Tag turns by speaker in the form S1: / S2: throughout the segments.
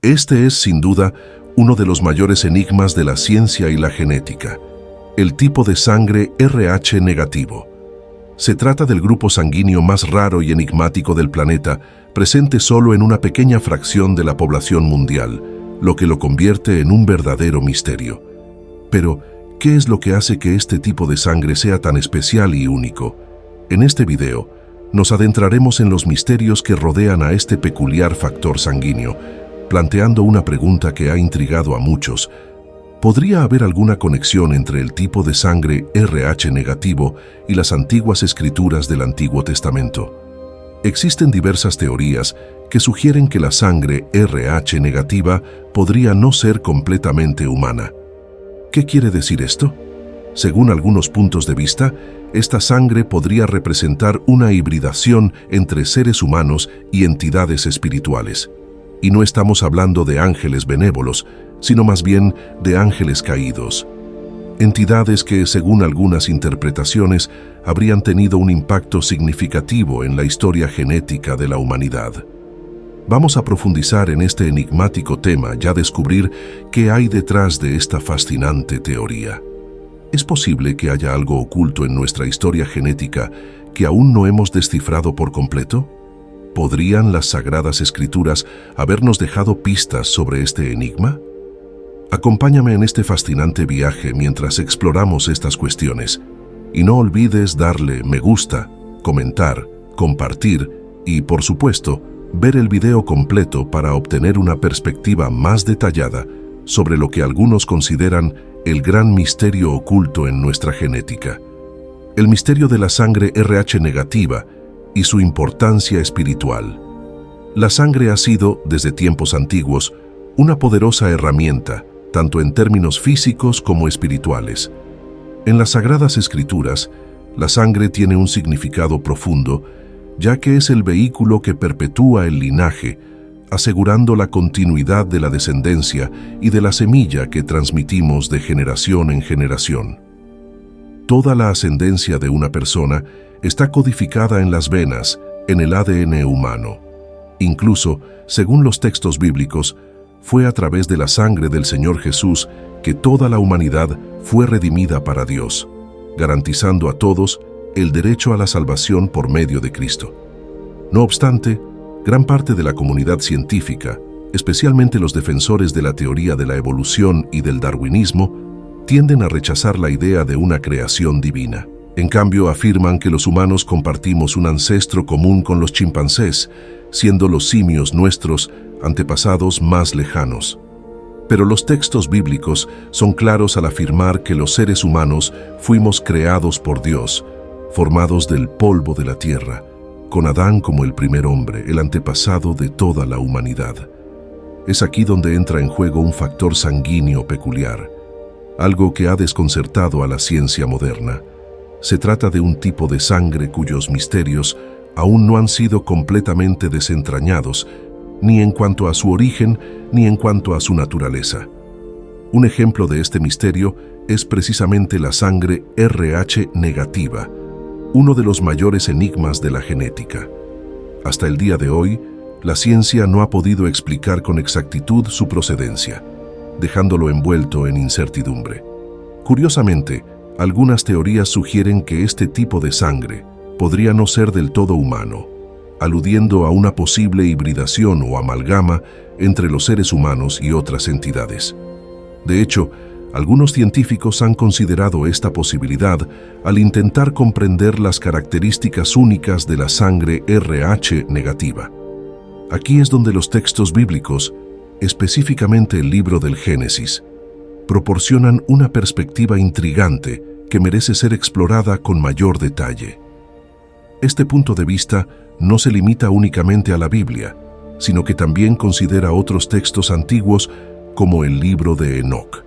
S1: Este es, sin duda, uno de los mayores enigmas de la ciencia y la genética: el tipo de sangre Rh negativo. Se trata del grupo sanguíneo más raro y enigmático del planeta, presente solo en una pequeña fracción de la población mundial, lo que lo convierte en un verdadero misterio. Pero, ¿qué es lo que hace que este tipo de sangre sea tan especial y único? En este video, nos adentraremos en los misterios que rodean a este peculiar factor sanguíneo, planteando una pregunta que ha intrigado a muchos. ¿Podría haber alguna conexión entre el tipo de sangre Rh negativo y las antiguas escrituras del Antiguo Testamento? Existen diversas teorías que sugieren que la sangre Rh negativa podría no ser completamente humana. ¿Qué quiere decir esto? Según algunos puntos de vista, esta sangre podría representar una hibridación entre seres humanos y entidades espirituales. Y no estamos hablando de ángeles benévolos, sino más bien de ángeles caídos. Entidades que, según algunas interpretaciones, habrían tenido un impacto significativo en la historia genética de la humanidad. Vamos a profundizar en este enigmático tema y a descubrir qué hay detrás de esta fascinante teoría. ¿Es posible que haya algo oculto en nuestra historia genética que aún no hemos descifrado por completo? ¿Podrían las Sagradas Escrituras habernos dejado pistas sobre este enigma? Acompáñame en este fascinante viaje mientras exploramos estas cuestiones. Y no olvides darle me gusta, comentar, compartir y, por supuesto, ver el video completo para obtener una perspectiva más detallada sobre lo que algunos consideran el gran misterio oculto en nuestra genética: el misterio de la sangre Rh negativa y su importancia espiritual. La sangre ha sido, desde tiempos antiguos, una poderosa herramienta, tanto en términos físicos como espirituales. En las Sagradas Escrituras, la sangre tiene un significado profundo, ya que es el vehículo que perpetúa el linaje, asegurando la continuidad de la descendencia y de la semilla que transmitimos de generación en generación. Toda la ascendencia de una persona está codificada en las venas, en el ADN humano. Incluso, según los textos bíblicos, fue a través de la sangre del Señor Jesús que toda la humanidad fue redimida para Dios, garantizando a todos el derecho a la salvación por medio de Cristo. No obstante, gran parte de la comunidad científica, especialmente los defensores de la teoría de la evolución y del darwinismo, tienden a rechazar la idea de una creación divina. En cambio, afirman que los humanos compartimos un ancestro común con los chimpancés, siendo los simios nuestros antepasados más lejanos. Pero los textos bíblicos son claros al afirmar que los seres humanos fuimos creados por Dios, formados del polvo de la tierra, con Adán como el primer hombre, el antepasado de toda la humanidad. Es aquí donde entra en juego un factor sanguíneo peculiar, algo que ha desconcertado a la ciencia moderna. Se trata de un tipo de sangre cuyos misterios aún no han sido completamente desentrañados, ni en cuanto a su origen, ni en cuanto a su naturaleza. Un ejemplo de este misterio es precisamente la sangre Rh negativa, uno de los mayores enigmas de la genética. Hasta el día de hoy, la ciencia no ha podido explicar con exactitud su procedencia, dejándolo envuelto en incertidumbre. Curiosamente, algunas teorías sugieren que este tipo de sangre podría no ser del todo humano, aludiendo a una posible hibridación o amalgama entre los seres humanos y otras entidades. De hecho, algunos científicos han considerado esta posibilidad al intentar comprender las características únicas de la sangre Rh negativa. Aquí es donde los textos bíblicos, específicamente el libro del Génesis, proporcionan una perspectiva intrigante que merece ser explorada con mayor detalle. Este punto de vista no se limita únicamente a la Biblia, sino que también considera otros textos antiguos como el libro de Enoc.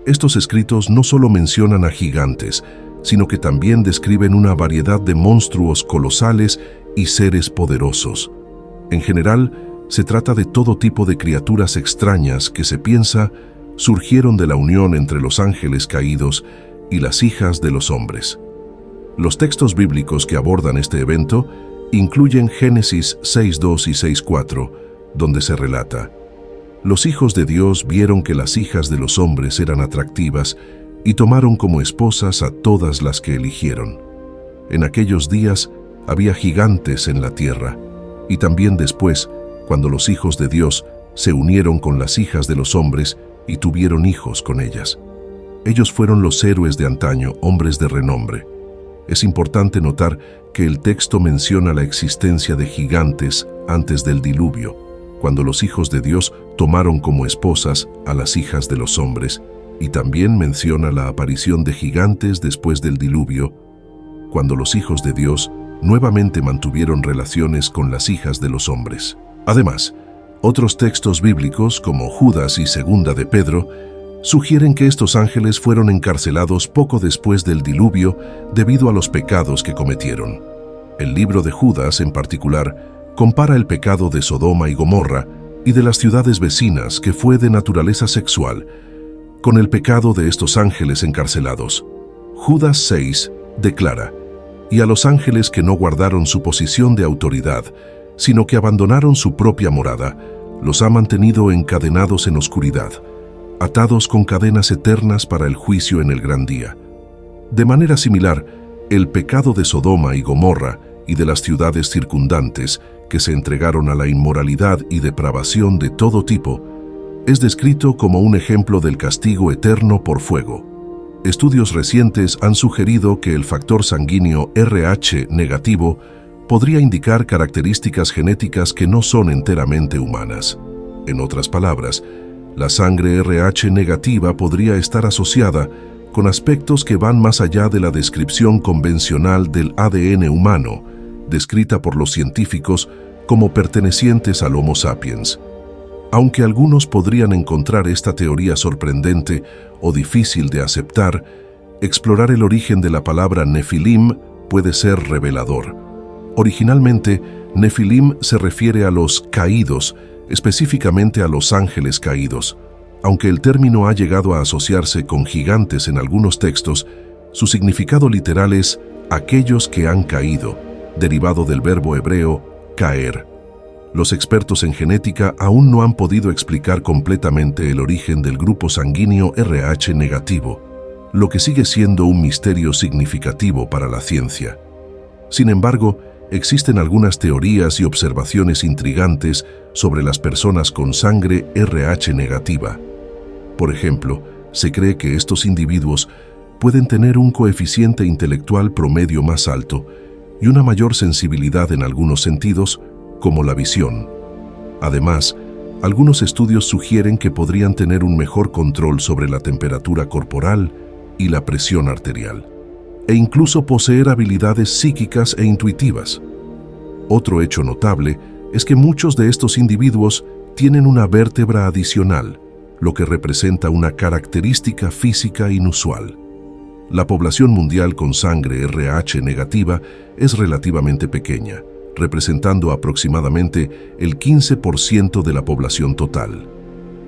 S1: Estos escritos no solo mencionan a gigantes, sino que también describen una variedad de monstruos colosales y seres poderosos. En general, se trata de todo tipo de criaturas extrañas que se piensa surgieron de la unión entre los ángeles caídos y las hijas de los hombres. Los textos bíblicos que abordan este evento incluyen Génesis 6:2 y 6:4, donde se relata: Los hijos de Dios vieron que las hijas de los hombres eran atractivas y tomaron como esposas a todas las que eligieron. En aquellos días había gigantes en la tierra, y también después, cuando los hijos de Dios se unieron con las hijas de los hombres y tuvieron hijos con ellas. Ellos fueron los héroes de antaño, hombres de renombre. Es importante notar que el texto menciona la existencia de gigantes antes del diluvio, cuando los hijos de Dios tomaron como esposas a las hijas de los hombres, y también menciona la aparición de gigantes después del diluvio, cuando los hijos de Dios nuevamente mantuvieron relaciones con las hijas de los hombres. Además, otros textos bíblicos, como Judas y Segunda de Pedro, sugieren que estos ángeles fueron encarcelados poco después del diluvio debido a los pecados que cometieron. El libro de Judas, en particular, compara el pecado de Sodoma y Gomorra y de las ciudades vecinas, que fue de naturaleza sexual, con el pecado de estos ángeles encarcelados. Judas 6 declara: «Y a los ángeles que no guardaron su posición de autoridad, sino que abandonaron su propia morada, los ha mantenido encadenados en oscuridad, atados con cadenas eternas para el juicio en el gran día». De manera similar, el pecado de Sodoma y Gomorra y de las ciudades circundantes, que se entregaron a la inmoralidad y depravación de todo tipo, es descrito como un ejemplo del castigo eterno por fuego. Estudios recientes han sugerido que el factor sanguíneo RH negativo podría indicar características genéticas que no son enteramente humanas. En otras palabras, la sangre RH negativa podría estar asociada con aspectos que van más allá de la descripción convencional del ADN humano, descrita por los científicos como pertenecientes al Homo sapiens. Aunque algunos podrían encontrar esta teoría sorprendente o difícil de aceptar, explorar el origen de la palabra Nefilim puede ser revelador. Originalmente, Nefilim se refiere a los caídos, específicamente a los ángeles caídos. Aunque el término ha llegado a asociarse con gigantes en algunos textos, su significado literal es aquellos que han caído, derivado del verbo hebreo caer. Los expertos en genética aún no han podido explicar completamente el origen del grupo sanguíneo RH negativo, lo que sigue siendo un misterio significativo para la ciencia. Sin embargo, existen algunas teorías y observaciones intrigantes sobre las personas con sangre RH negativa. Por ejemplo, se cree que estos individuos pueden tener un coeficiente intelectual promedio más alto y una mayor sensibilidad en algunos sentidos, como la visión. Además, algunos estudios sugieren que podrían tener un mejor control sobre la temperatura corporal y la presión arterial, e incluso poseer habilidades psíquicas e intuitivas. Otro hecho notable es que muchos de estos individuos tienen una vértebra adicional, lo que representa una característica física inusual. La población mundial con sangre RH negativa es relativamente pequeña, representando aproximadamente el 15% de la población total.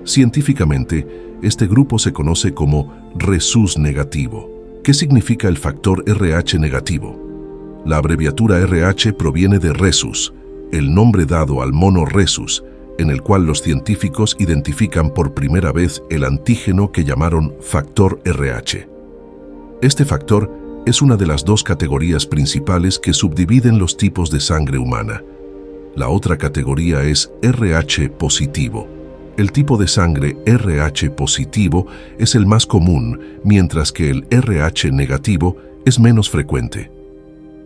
S1: Científicamente, este grupo se conoce como rhesus negativo. ¿Qué significa el factor RH negativo? La abreviatura RH proviene de rhesus, el nombre dado al mono rhesus, en el cual los científicos identifican por primera vez el antígeno que llamaron factor RH. Este factor es una de las dos categorías principales que subdividen los tipos de sangre humana. La otra categoría es RH positivo. El tipo de sangre RH positivo es el más común, mientras que el RH negativo es menos frecuente.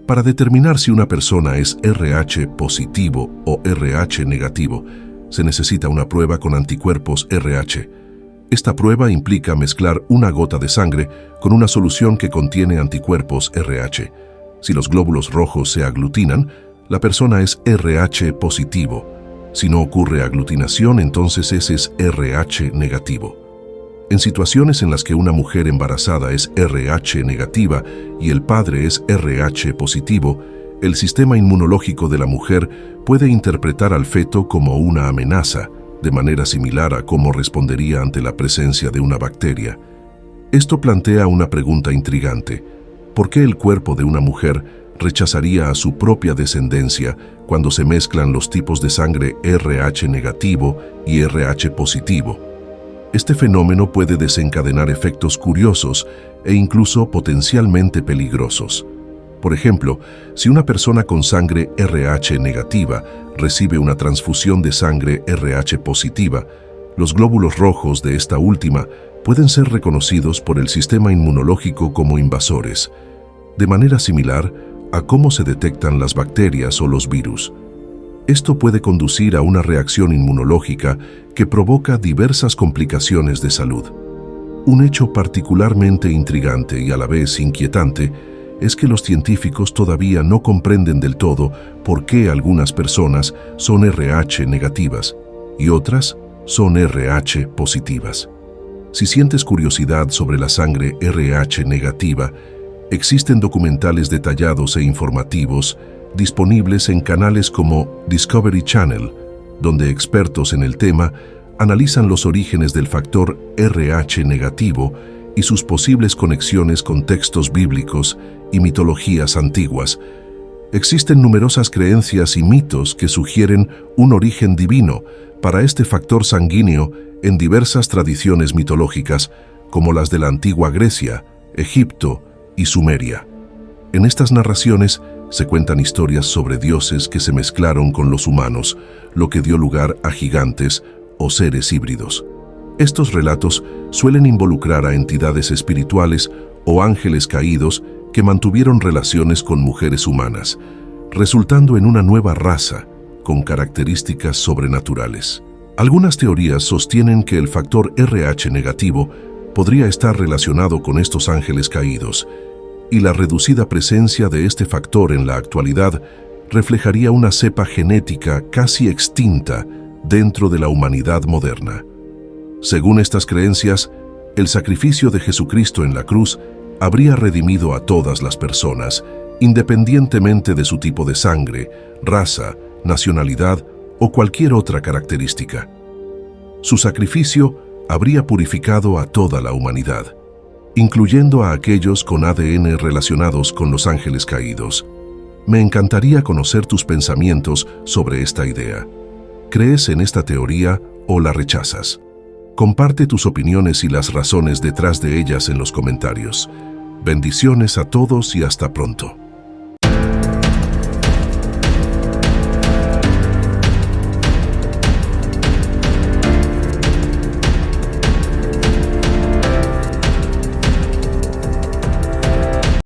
S1: Para determinar si una persona es RH positivo o RH negativo, se necesita una prueba con anticuerpos RH. Esta prueba implica mezclar una gota de sangre con una solución que contiene anticuerpos RH. Si los glóbulos rojos se aglutinan, la persona es RH positivo. Si no ocurre aglutinación, entonces ese es RH negativo. En situaciones en las que una mujer embarazada es RH negativa y el padre es RH positivo, el sistema inmunológico de la mujer puede interpretar al feto como una amenaza, de manera similar a cómo respondería ante la presencia de una bacteria. Esto plantea una pregunta intrigante. ¿Por qué el cuerpo de una mujer rechazaría a su propia descendencia cuando se mezclan los tipos de sangre RH negativo y RH positivo. Este fenómeno puede desencadenar efectos curiosos e incluso potencialmente peligrosos. Por ejemplo, si una persona con sangre RH negativa recibe una transfusión de sangre RH positiva, los glóbulos rojos de esta última pueden ser reconocidos por el sistema inmunológico como invasores, de manera similar a cómo se detectan las bacterias o los virus. Esto puede conducir a una reacción inmunológica que provoca diversas complicaciones de salud. Un hecho particularmente intrigante y a la vez inquietante es que los científicos todavía no comprenden del todo por qué algunas personas son RH negativas y otras son RH positivas. Si sientes curiosidad sobre la sangre RH negativa, existen documentales detallados e informativos disponibles en canales como Discovery Channel, donde expertos en el tema analizan los orígenes del factor RH negativo y sus posibles conexiones con textos bíblicos y mitologías antiguas. Existen numerosas creencias y mitos que sugieren un origen divino para este factor sanguíneo en diversas tradiciones mitológicas, como las de la antigua Grecia, Egipto y Sumeria. En estas narraciones se cuentan historias sobre dioses que se mezclaron con los humanos, lo que dio lugar a gigantes o seres híbridos. Estos relatos suelen involucrar a entidades espirituales o ángeles caídos que mantuvieron relaciones con mujeres humanas, resultando en una nueva raza con características sobrenaturales. Algunas teorías sostienen que el factor RH negativo podría estar relacionado con estos ángeles caídos, y la reducida presencia de este factor en la actualidad reflejaría una cepa genética casi extinta dentro de la humanidad moderna. Según estas creencias, el sacrificio de Jesucristo en la cruz habría redimido a todas las personas, independientemente de su tipo de sangre, raza, nacionalidad o cualquier otra característica. Su sacrificio habría purificado a toda la humanidad, incluyendo a aquellos con ADN relacionados con los ángeles caídos. Me encantaría conocer tus pensamientos sobre esta idea. ¿Crees en esta teoría o la rechazas? Comparte tus opiniones y las razones detrás de ellas en los comentarios. Bendiciones a todos y hasta pronto.